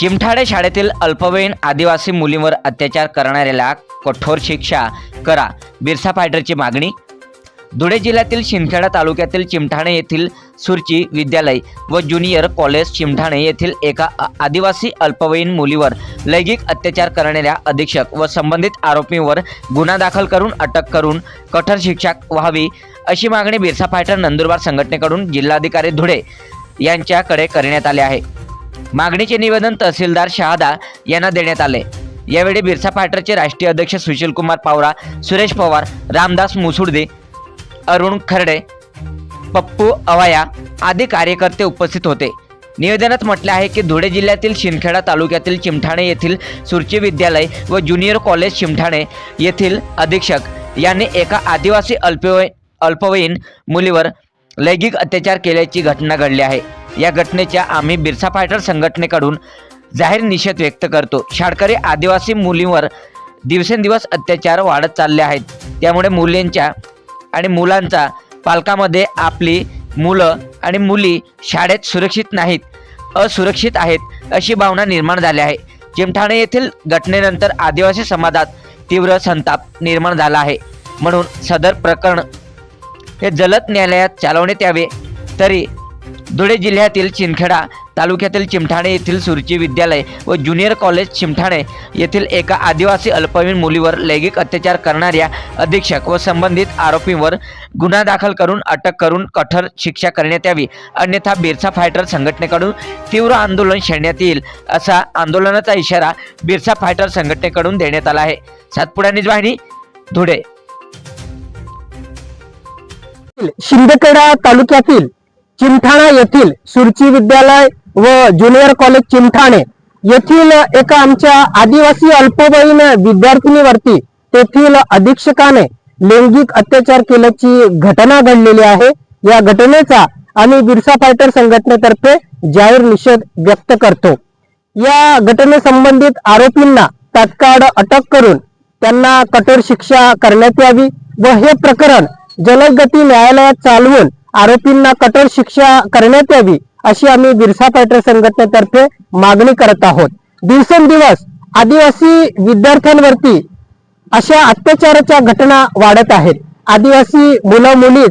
चिमठाणे शाळेतील अल्पवयीन आदिवासी मुलींवर अत्याचार करणाऱ्याला कठोर शिक्षा करा, बिरसा फायटरची मागणी। धुळे जिल्ह्यातील शिंदखेडा तालुक्यातील चिमठाणे येथील सुरची विद्यालय व ज्युनियर कॉलेज चिमठाणे येथील एका आदिवासी अल्पवयीन मुलीवर लैंगिक अत्याचार करणाऱ्या अधीक्षक व संबंधित आरोपींवर गुन्हा दाखल करून अटक करून कठोर शिक्षा व्हावी अशी मागणी बिरसा फायटर नंदुरबार संघटनेकडून जिल्हाधिकारी धुळे यांच्याकडे करण्यात आले आहे। मागणीचे निवेदन तहसीलदार शहादा यांना देण्यात आले। यावेळी बिरसा फायटरचे राष्ट्रीय अध्यक्ष सुशील कुमार पावरा, सुरेश पवार, रामदास मुसुर्दे, अरुण खरडे, पप्पू अवाया आदी कार्यकर्ते उपस्थित होते। निवेदनात म्हटले आहे की धुळे जिल्ह्यातील शिंदखेडा तालुक्यातील चिमठाणे येथील सुरची विद्यालय व ज्युनियर कॉलेज चिमठाणे येथील अधीक्षक यांनी एका आदिवासी अल्पवयीन मुलीवर लैंगिक अत्याचार केल्याची घटना घडली आहे। या घटनेच्या आम्ही बिरसा फायटर संघटनेकडून जाहीर निषेध व्यक्त करतो। शाळकरी आदिवासी मुलींवर दिवसेंदिवस अत्याचार वाढत चालले आहेत, त्यामुळे मुलींच्या आणि मुलांचा पालकांमध्ये आपली मुलं आणि मुली शाळेत सुरक्षित नाहीत, असुरक्षित आहेत अशी भावना निर्माण झाली आहे। चिमठाणे येथील घटनेनंतर आदिवासी समाजात तीव्र संताप निर्माण झाला आहे, म्हणून सदर प्रकरण हे जलद न्यायालयात चालवण्यात यावे। तरी धुळे जिल्ह्यातील शिंदखेडा तालुक्यातील चिमठाणे येथील सुरची विद्यालय व ज्युनियर कॉलेज चिमठाणे येथील एका आदिवासी अल्पवयीन मुलीवर लैंगिक अत्याचार करणाऱ्या अधीक्षक व संबंधित आरोपींवर गुन्हा दाखल करून अटक करून कठोर शिक्षा करण्यात यावी, अन्यथा बिरसा फायटर संघटनेकडून तीव्र आंदोलन छेडण्यात येईल असा आंदोलनाचा इशारा बिरसा फायटर संघटनेकडून देण्यात आला आहे। सातपुडा न्यूज वाहिनी, धुळे। शिंदखेडा तालुक्यातील चिमठाणा येथील सुरची विद्यालय व ज्युनियर कॉलेज चिमठाणे येथील एका आमच्या आदिवासी अल्पवयीन विद्यार्थिनीवरती तेथील अधीक्षकाने लैंगिक अत्याचार केल्याची घटना घडलेली आहे। या घटनेचा आम्ही बिरसा फायटर संघटनेतर्फे जाहीर निषेध व्यक्त करतो। या घटनेसंबंधित आरोपींना तात्काळ अटक करून त्यांना कठोर शिक्षा करण्यात यावी व हे प्रकरण जलद गती न्यायालयात चालवून आरोपींना कठोर शिक्षा करण्यात यावी अशी आम्ही बिरसा फायटर संघटनेतर्फे मागणी करत आहोत। दिवसेंदिवस आदिवासी विद्यार्थ्यांवरती अशा अत्याचाराच्या घटना वाढत आहेत। आदिवासी मुलं मुली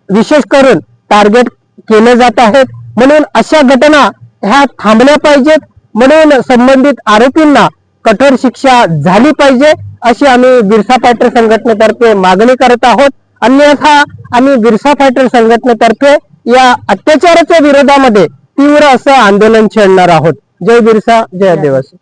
विशेष करून टार्गेट केले जात आहेत, म्हणून अशा घटना ह्या थांबल्या पाहिजेत, म्हणून संबंधित आरोपींना कठोर शिक्षा झाली पाहिजे अशी आम्ही बिरसा फायटर संघटनेतर्फे मागणी करत आहोत। अन्यथा आम्ही बिरसा फायटर संघटनेतर्फे या अत्याचाराच्या विरोधामध्ये तीव्र असं आंदोलन छेडणार आहोत। जय बिरसा, जय आदिवासी।